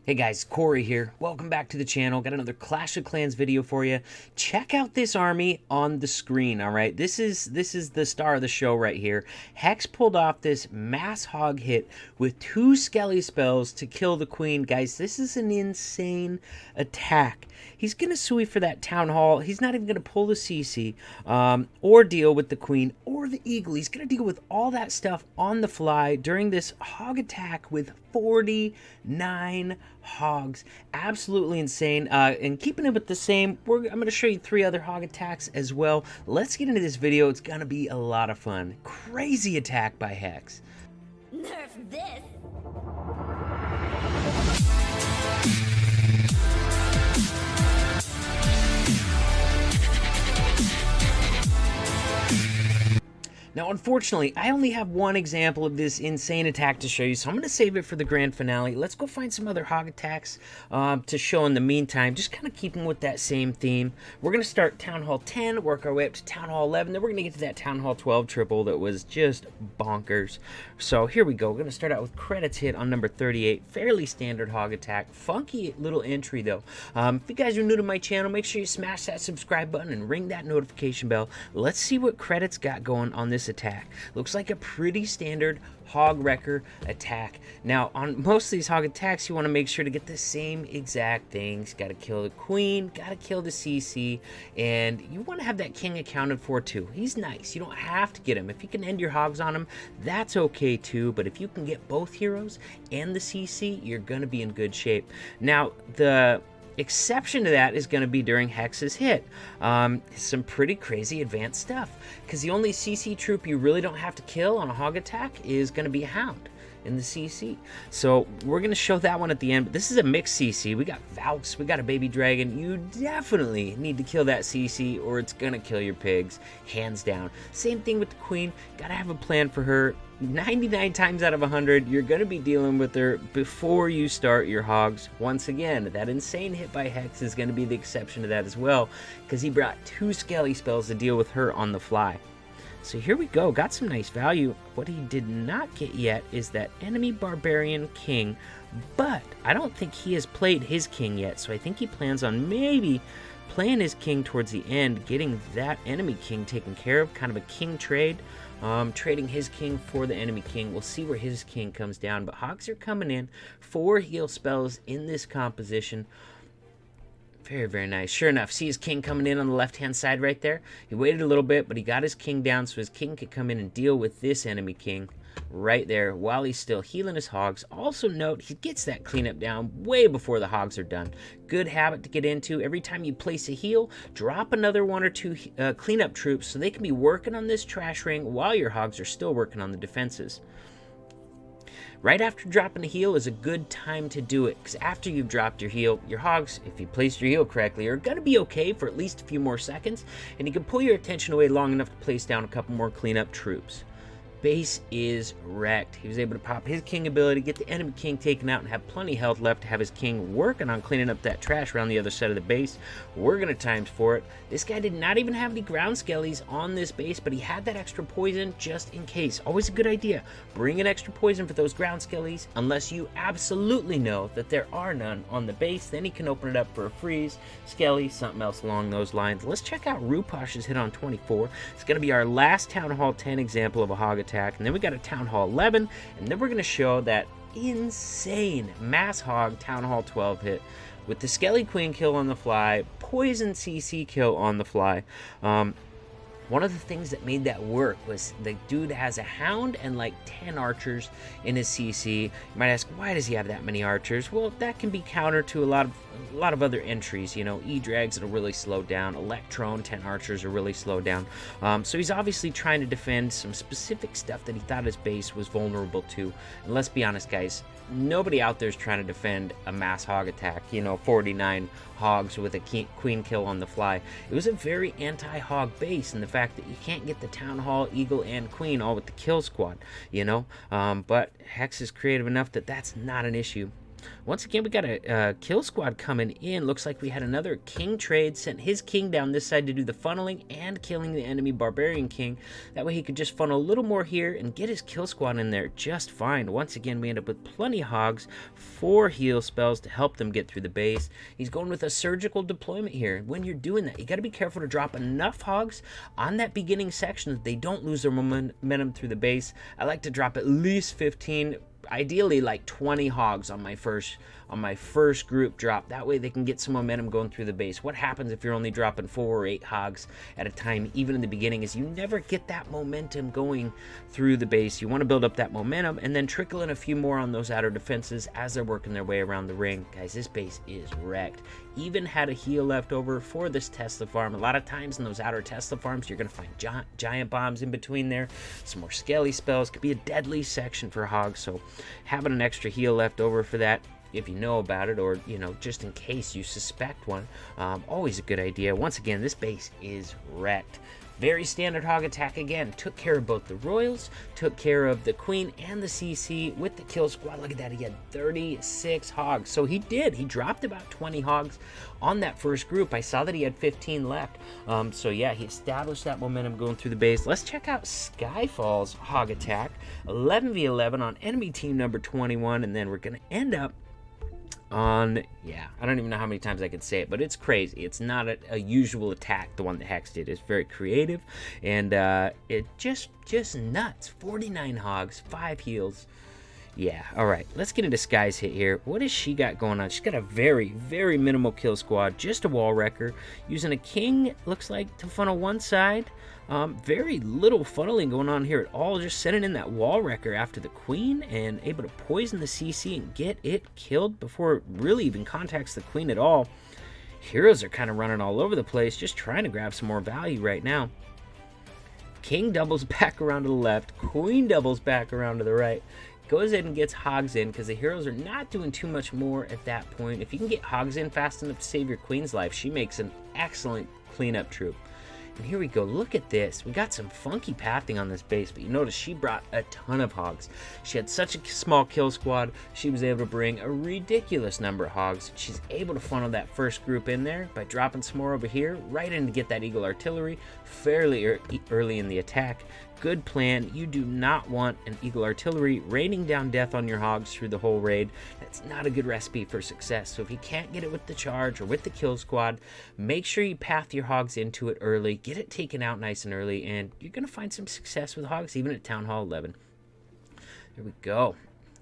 Hey guys, Corey here. Welcome back to the channel. Got another Clash of Clans video for you. Check out this army on the screen, all right? This is the star of the show right here. Hex pulled off this mass hog hit with 2 skelly spells to kill the queen. Guys, this is an insane attack. He's going to sui for that town hall. He's not even going to pull the CC or deal with the queen or the eagle. He's going to deal with all that stuff on the fly during this hog attack with 49 hogs. Absolutely insane. And keeping it with the same, I'm going to show you 3 other hog attacks as well. Let's get into this video. It's going to be a lot of fun. Crazy attack by Hex. Nerf this! Now, unfortunately, I only have one example of this insane attack to show you, so I'm going to save it for the grand finale. Let's go find some other hog attacks to show in the meantime, just kind of keeping with that same theme. We're going to start Town Hall 10, work our way up to Town Hall 11, then we're going to get to that Town Hall 12 triple that was just bonkers. So here we go. We're going to start out with credits hit on number 38. Fairly standard hog attack. Funky little entry, though. If you guys are new to my channel, make sure you smash that subscribe button and ring that notification bell. Let's see what credits got going on this attack. Looks like a pretty standard hog wrecker attack. Now, on most of these hog attacks, you want to make sure to get the same exact things. Got to kill the queen, got to kill the CC, and you want to have that king accounted for too. He's nice. You don't have to get him. If you can end your hogs on him, that's okay too, but if you can get both heroes and the CC, you're going to be in good shape. Now, the exception to that is going to be during Hex's hit. Some pretty crazy advanced stuff, because the only CC troop you really don't have to kill on a hog attack is going to be a hound in the CC. So we're going to show that one at the end, but this is a mixed CC. We got Valks, we got a baby dragon. You definitely need to kill that CC or it's going to kill your pigs, hands down. Same thing with the queen. Got to have a plan for her. 99 times out of 100, you're going to be dealing with her before you start your hogs. Once again, that insane hit by Hex is going to be the exception to that as well, because he brought 2 skelly spells to deal with her on the fly. So here we go, got some nice value. What he did not get yet is that enemy barbarian king, but I don't think he has played his king yet, so I think he plans on maybe playing his king towards the end, getting that enemy king taken care of, kind of a king trade. Trading his king for the enemy king. We'll see where his king comes down, but Hogs are coming in. 4 heal spells in this composition. Very, very nice. Sure enough, see his king coming in on the left-hand side right there? He waited a little bit, but he got his king down so his king could come in and deal with this enemy king right there while he's still healing his hogs. Also note, he gets that cleanup down way before the hogs are done. Good habit to get into. Every time you place a heal, drop another 1 or 2 cleanup troops so they can be working on this trash ring while your hogs are still working on the defenses. Right after dropping a heal is a good time to do it, because after you've dropped your heal, your hogs, if you placed your heal correctly, are going to be okay for at least a few more seconds, and you can pull your attention away long enough to place down a couple more cleanup troops. Base is wrecked. He was able to pop his king ability, get the enemy king taken out, and have plenty of health left to have his king working on cleaning up that trash around the other side of the base. We're going to times for it. This guy did not even have any ground skellies on this base, but he had that extra poison just in case. Always a good idea. Bring an extra poison for those ground skellies, unless you absolutely know that there are none on the base. Then he can open it up for a freeze, skelly, something else along those lines. Let's check out Ruposh's hit on 24. It's going to be our last Town Hall 10 example of a hog attack. And then we got a Town Hall 11, and then we're going to show that insane mass hog Town Hall 12 hit with the Skelly Queen kill on the fly, poison CC kill on the fly. One of the things that made that work was the dude has a hound and like 10 archers in his CC. You might ask, why does he have that many archers? Well, that can be counter to a lot of other entries. You know, E-Drags will really slow down. Electron, 10 archers are really slow down. So he's obviously trying to defend some specific stuff that he thought his base was vulnerable to. And let's be honest, guys, nobody out there is trying to defend a mass hog attack, you know, 49 hogs with a queen kill on the fly. It was a very anti-hog base, and the fact that you can't get the Town Hall, Eagle, and Queen all with the kill squad, you know. But Hex is creative enough that that's not an issue. Once again, we got a kill squad coming in. Looks like we had another king trade. Sent his king down this side to do the funneling and killing the enemy barbarian king. That way he could just funnel a little more here and get his kill squad in there just fine. Once again, we end up with plenty of hogs, 4 heal spells to help them get through the base. He's going with a surgical deployment here. When you're doing that, you got to be careful to drop enough hogs on that beginning section that they don't lose their momentum through the base. I like to drop at least 15, ideally like 20 hogs on my first group drop. That way they can get some momentum going through the base. What happens if you're only dropping 4 or 8 hogs at a time, even in the beginning, is you never get that momentum going through the base. You want to build up that momentum and then trickle in a few more on those outer defenses as they're working their way around the ring. Guys, this base is wrecked. Even had a heal left over for this Tesla farm. A lot of times in those outer Tesla farms, you're going to find giant bombs in between there. Some more skelly spells. Could be a deadly section for hogs, so having an extra heal left over for that, if you know about it, or just in case you suspect one, always a good idea. Once again, this base is wrecked. Very standard hog attack again. Took care of both the royals, took care of the queen and the CC with the kill squad. Look at that, he had 36 hogs. So he dropped about 20 hogs on that first group. I saw that he had 15 left. So yeah, he established that momentum going through the base. Let's check out Skyfall's hog attack. 11v11 on enemy team number 21, and then we're gonna end up on, yeah, I don't even know how many times I can say it, but it's crazy. It's not a usual attack, the one that Hex did. It's very creative, and it just nuts. 49 hogs, 5 heals. Yeah, all right, let's get into Sky's hit here. What has she got going on? She's got a very, very minimal kill squad, just a wall wrecker, using a king, looks like, to funnel one side. Very little funneling going on here at all, just sending in that wall wrecker after the queen and able to poison the CC and get it killed before it really even contacts the queen at all. Heroes are kind of running all over the place, just trying to grab some more value right now. King doubles back around to the left, queen doubles back around to the right. Goes in and gets hogs in because the heroes are not doing too much more at that point. If you can get hogs in fast enough to save your queen's life, she makes an excellent cleanup troop. And here we go, look at this. We got some funky pathing on this base, but you notice she brought a ton of hogs. She had such a small kill squad, she was able to bring a ridiculous number of hogs. She's able to funnel that first group in there by dropping some more over here, right in to get that Eagle Artillery fairly early in the attack. Good plan. You do not want an Eagle Artillery raining down death on your hogs through the whole raid. That's not a good recipe for success. So if you can't get it with the charge or with the kill squad, make sure you path your hogs into it early. Get it taken out nice and early, and you're going to find some success with hogs, even at Town Hall 11. There we go.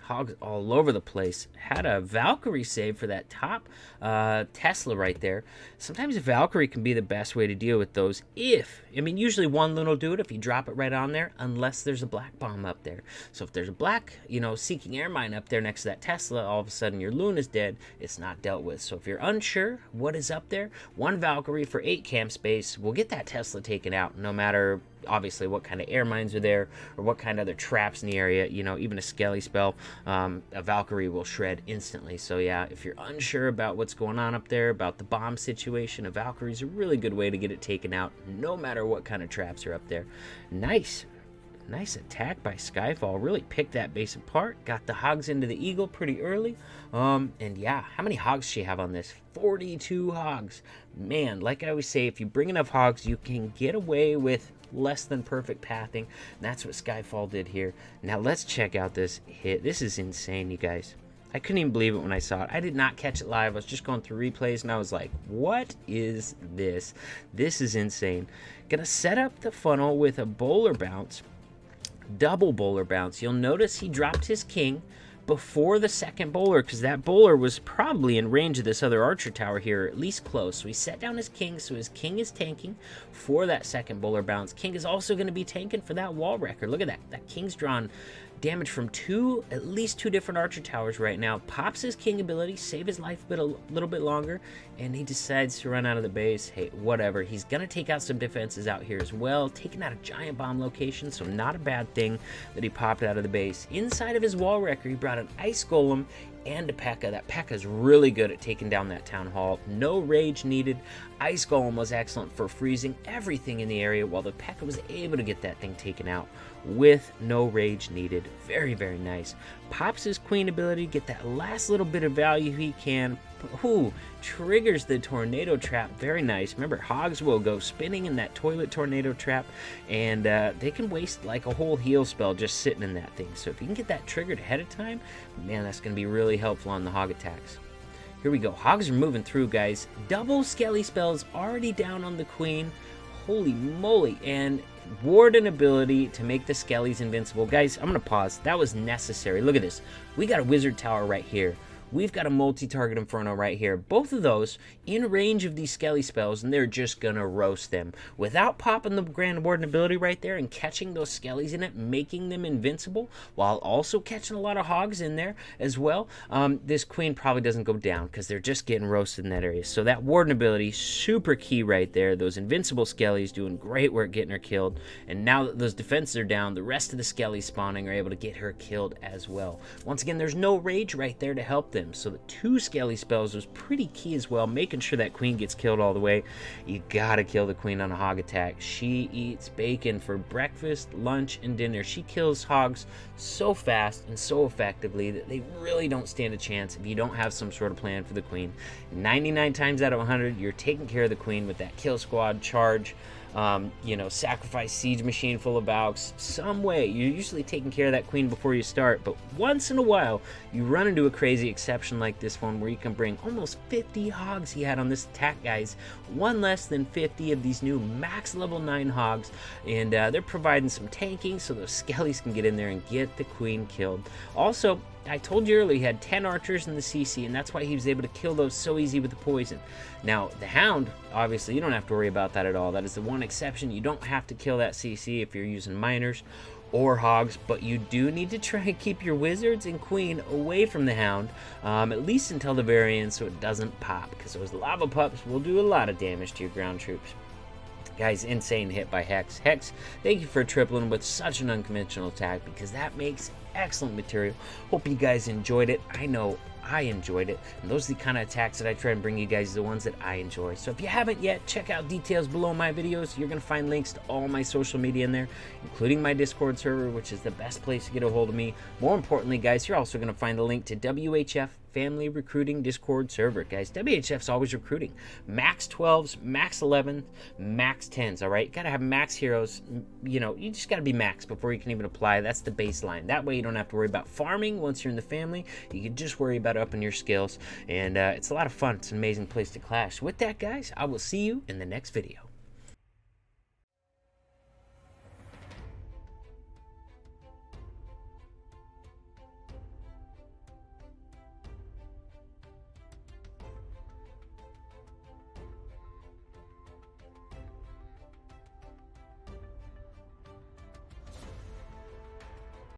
Hogs all over the place. Had a Valkyrie save for that top Tesla right there. Sometimes a Valkyrie can be the best way to deal with those usually one loon will do it if you drop it right on there, unless there's a black bomb up there. So if there's a black, seeking air mine up there next to that Tesla, all of a sudden your loon is dead. It's not dealt with. So if you're unsure what is up there, one Valkyrie for 8 camp space will get that Tesla taken out, no matter obviously what kind of air mines are there or what kind of other traps in the area. Even a skelly spell, a Valkyrie will shred instantly. So yeah, if you're unsure about what's going on up there, about the bomb situation, a Valkyrie is a really good way to get it taken out, no matter what kind of traps are up there. Nice attack by Skyfall. Really picked that base apart. Got the hogs into the Eagle pretty early. And yeah, how many hogs does she have on this? 42 hogs. Man, like I always say, if you bring enough hogs, you can get away with less than perfect pathing. And that's what Skyfall did here. Now let's check out this hit. This is insane, you guys. I couldn't even believe it when I saw it. I did not catch it live. I was just going through replays and I was like, what is this? This is insane. Gonna set up the funnel with a bowler bounce. Double bowler bounce. You'll notice he dropped his king before the second bowler, because that bowler was probably in range of this other archer tower here, at least close. So he set down his king, so his king is tanking for that second bowler bounce. King is also going to be tanking for that wall wrecker. Look at that. That king's drawn damage from at least two different archer towers right now. Pops his king ability, save his life a little bit longer, and he decides to run out of the base. Hey, whatever. He's going to take out some defenses out here as well, taking out a giant bomb location, so not a bad thing that he popped out of the base. Inside of his wall wrecker, he brought an ice golem and a P.E.K.K.A. That P.E.K.K.A. is really good at taking down that town hall. No rage needed. Ice Golem was excellent for freezing everything in the area, while the P.E.K.K.A. was able to get that thing taken out with no rage needed. Very, very nice. Pops his queen ability, get that last little bit of value he can. Ooh, triggers the tornado trap. Very nice. Remember, Hogs will go spinning in that toilet tornado trap, and they can waste like a whole heal spell just sitting in that thing. So if you can get that triggered ahead of time, man, that's going to be really helpful on the Hog attacks. Here we go. Hogs are moving through, guys. Double Skelly spells already down on the queen. Holy moly. And Warden ability to make the Skellies invincible. Guys, I'm going to pause. That was necessary. Look at this. We got a Wizard Tower right here. We've got a multi-target Inferno right here. Both of those in range of these Skelly spells, and they're just going to roast them. Without popping the Grand Warden ability right there and catching those Skellies in it, making them invincible, while also catching a lot of Hogs in there as well, this Queen probably doesn't go down because they're just getting roasted in that area. So that Warden ability, super key right there. Those invincible Skellies doing great work getting her killed. And now that those defenses are down, the rest of the Skellies spawning are able to get her killed as well. Once again, there's no rage right there to help them. So the 2 Skelly spells was pretty key as well, making sure that queen gets killed all the way. You gotta kill the queen on a hog attack. She eats bacon for breakfast, lunch, and dinner. She kills hogs so fast and so effectively that they really don't stand a chance if you don't have some sort of plan for the queen. 99 times out of 100, you're taking care of the queen with that kill squad charge. Sacrifice siege machine full of Valks, some way. You're usually taking care of that queen before you start, but once in a while, you run into a crazy exception like this one where you can bring almost 50 hogs he had on this attack, guys. One less than 50 of these new max level 9 hogs, and they're providing some tanking so those skellies can get in there and get the queen killed. Also, I told you earlier he had 10 archers in the CC, and that's why he was able to kill those so easy with the poison. Now, the Hound, obviously, you don't have to worry about that at all. That is the one exception. You don't have to kill that CC if you're using miners or hogs, but you do need to try and keep your wizards and queen away from the Hound, at least until the very end so it doesn't pop, because those lava pups will do a lot of damage to your ground troops. Guys, insane hit by Hex. Hex, thank you for tripling with such an unconventional attack, because that makes excellent material. Hope you guys enjoyed it. I know I enjoyed it, and those are the kind of attacks that I try and bring you guys, the ones that I enjoy. So if you haven't yet, check out details below my videos. You're going to find links to all my social media in there, including my Discord server, which is the best place to get a hold of me. More importantly, guys, you're also going to find a link to WHF Family Recruiting Discord server. Guys, WHF's always recruiting. Max 12s, max 11s, max 10s, all right? You gotta have max heroes. You just gotta be max before you can even apply. That's the baseline. That way you don't have to worry about farming once you're in the family. You can just worry about upping your skills, and it's a lot of fun. It's an amazing place to clash. With that, guys, I will see you in the next video.